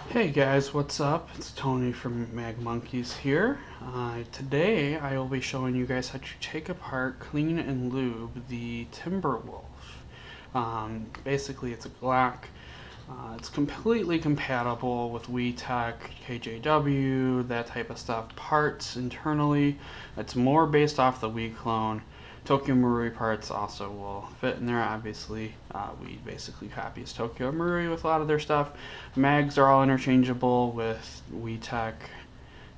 Hey guys, what's up? It's Tony from Mag Monkeys here. Today I will be showing you guys how to take apart, clean, and lube the Timberwolf. Basically, it's a Glock. It's completely compatible with WeTech, KJW, that type of stuff. Parts internally, it's more based off the We clone. Tokyo Marui parts also will fit in there, obviously. We basically copies Tokyo Marui with a lot of their stuff. Mags are all interchangeable with WeTech,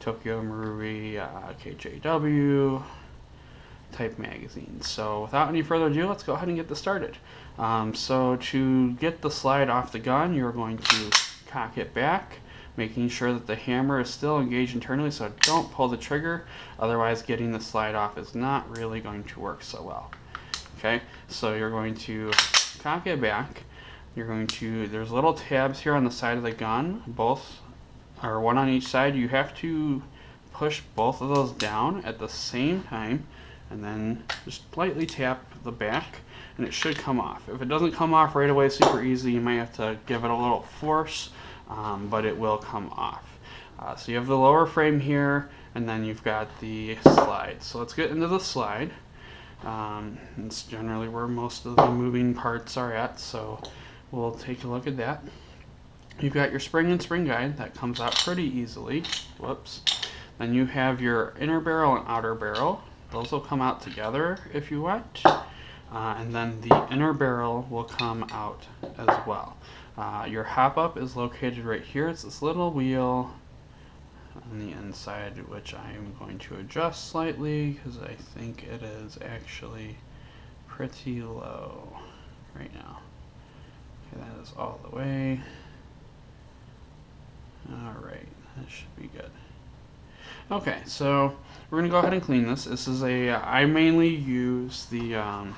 Tokyo Marui, KJW type magazines. So without any further ado, let's go ahead and get this started. So to get the slide off the gun, you're going to cock it back, making sure that the hammer is still engaged internally, so don't pull the trigger, otherwise getting the slide off is not really going to work so well. Okay, so you're going to cock it back. There's little tabs here on the side of the gun, both are one on each side. You have to push both of those down at the same time, and then just lightly tap the back, and it should come off. If it doesn't come off right away, super easy, you might have to give it a little force, but it will come off. So you have the lower frame here, and then you've got the slide. So let's get into the slide. It's generally where most of the moving parts are at, so we'll take a look at that. You've got your spring and spring guide that comes out pretty easily. Whoops. Then you have your inner barrel and outer barrel. Those will come out together if you want. And then the inner barrel will come out as well. Your hop up is located right here. It's this little wheel on the inside, which I am going to adjust slightly because I think it is actually pretty low right now. Okay, that is all the way. Alright, that should be good. Okay, so we're going to go ahead and clean this. This is I mainly use the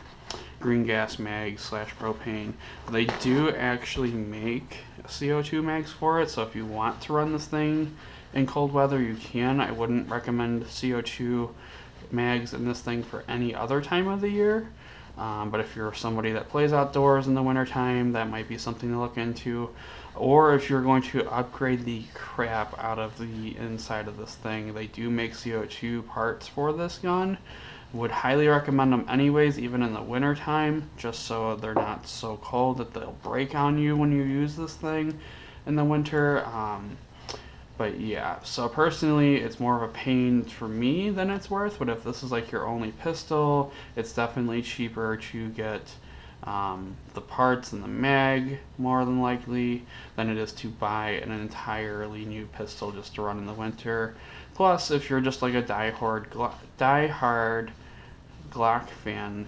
green gas mag / propane. They do actually make CO2 mags for it, so if you want to run this thing in cold weather, you can. I wouldn't recommend CO2 mags in this thing for any other time of the year. But if you're somebody that plays outdoors in the wintertime, that might be something to look into. Or if you're going to upgrade the crap out of the inside of this thing, they do make CO2 parts for this gun. Would highly recommend them anyways, even in the wintertime, just so they're not so cold that they'll break on you when you use this thing in the winter. But yeah, so personally, it's more of a pain for me than it's worth, but if this is like your only pistol, it's definitely cheaper to get the parts and the mag, more than likely, than it is to buy an entirely new pistol just to run in the winter. Plus, if you're just like a diehard Glock fan,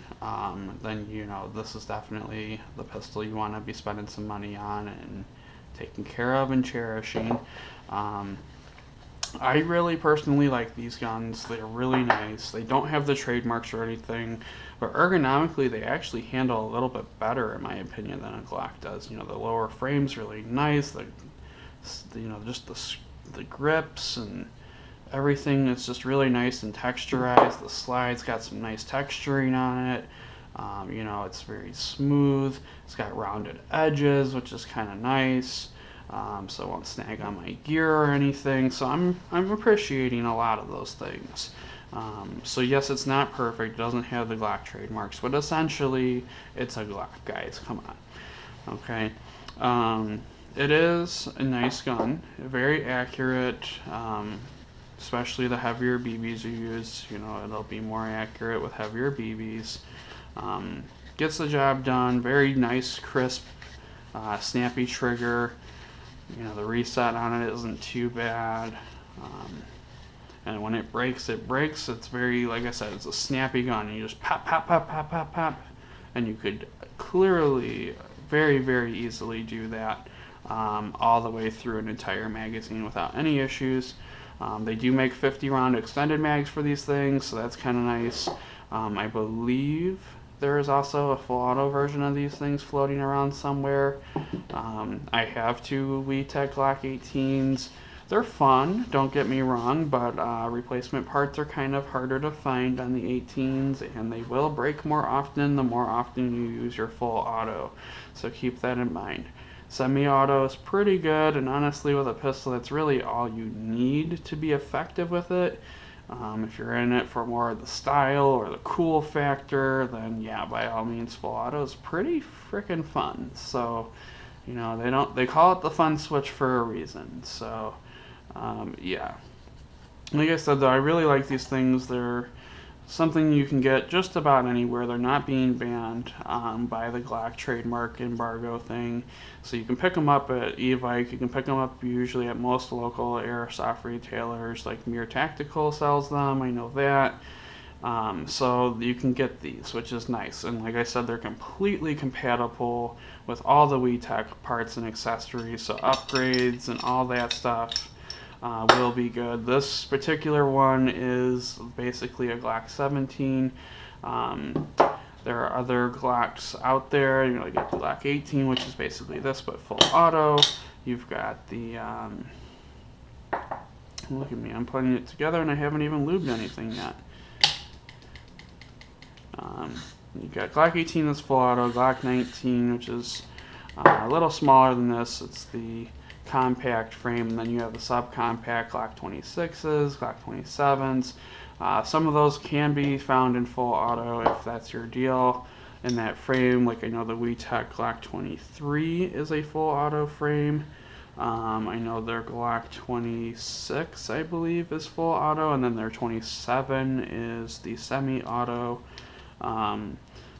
then you know this is definitely the pistol you want to be spending some money on and taking care of and cherishing. I really personally like these guns. They're really nice. They don't have the trademarks or anything, but ergonomically they actually handle a little bit better in my opinion than a Glock does. You know, the lower frame's really nice. Just the grips and everything is just really nice and texturized. The slide's got some nice texturing on it. It's very smooth. It's got rounded edges, which is kind of nice. So it won't snag on my gear or anything. So I'm appreciating a lot of those things. So yes, it's not perfect. It doesn't have the Glock trademarks, but essentially it's a Glock, guys. Come on. Okay. It is a nice gun, very accurate. Especially the heavier BBs you use, it'll be more accurate with heavier BBs. Gets the job done. Very nice, crisp, snappy trigger. The reset on it isn't too bad. And when it breaks, it breaks. It's very, like I said, it's a snappy gun. You just pop, pop, pop, pop, pop, pop. And you could clearly, very, very easily do that all the way through an entire magazine without any issues. They do make 50 round extended mags for these things, so that's kind of nice. I believe there is also a full auto version of these things floating around somewhere. I have two WeTech Glock 18s. They're fun, don't get me wrong, but replacement parts are kind of harder to find on the 18s, and they will break more often the more often you use your full auto. So keep that in mind. Semi-auto is pretty good, and honestly with a pistol that's really all you need to be effective with it. If you're in it for more of the style or the cool factor, then yeah, by all means, full auto is pretty freaking fun. So, you know, they call it the fun switch for a reason. So, yeah. Like I said, though, I really like these things. They're something you can get just about anywhere. They're not being banned by the Glock trademark embargo thing. So you can pick them up at Evike. You can pick them up usually at most local Airsoft retailers, like Mere Tactical sells them. I know that. So you can get these, which is nice. And like I said, they're completely compatible with all the WeTech parts and accessories. So upgrades and all that stuff will be good. This particular one is basically a Glock 17. There are other Glocks out there. You know, you get the Glock 18, which is basically this, but full auto. You've got the, look at me, I'm putting it together and I haven't even lubed anything yet. You've got Glock 18 that's full auto, Glock 19, which is a little smaller than this. It's the compact frame, and then you have the subcompact Glock 26s, Glock 27s. Some of those can be found in full auto if that's your deal in that frame. Like I know the WeTech Glock 23 is a full auto frame. I know their Glock 26, I believe, is full auto, and then their 27 is the semi-auto.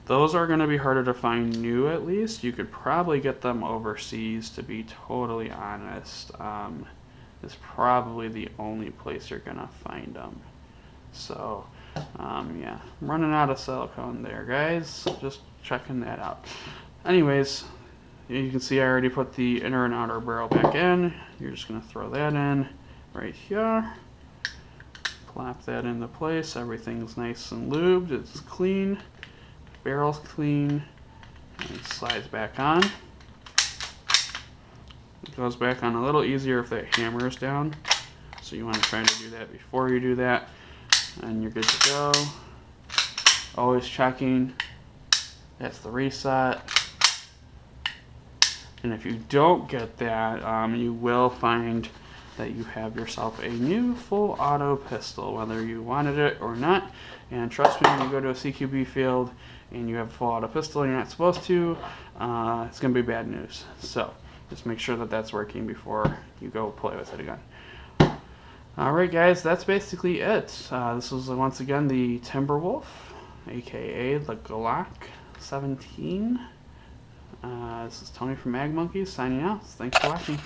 Those are going to be harder to find new, at least. You could probably get them overseas, to be totally honest. It's probably the only place you're going to find them. So, yeah, I'm running out of silicone there, guys. Just checking that out. Anyways, you can see I already put the inner and outer barrel back in. You're just going to throw that in right here. Plop that into place. Everything's nice and lubed. It's clean. Barrel's clean. And it slides back on. It goes back on a little easier if that hammer is down. So you want to try to do that before you do that. And you're good to go. Always checking. That's the reset. And if you don't get that, you will find that you have yourself a new full auto pistol, whether you wanted it or not. And trust me, when you go to a CQB field and you have a full auto pistol and you're not supposed to, it's going to be bad news. So just make sure that that's working before you go play with it again. Alright guys, that's basically it. This was once again the Timberwolf, aka the Glock 17. This is Tony from Mag Monkeys signing out. Thanks for watching.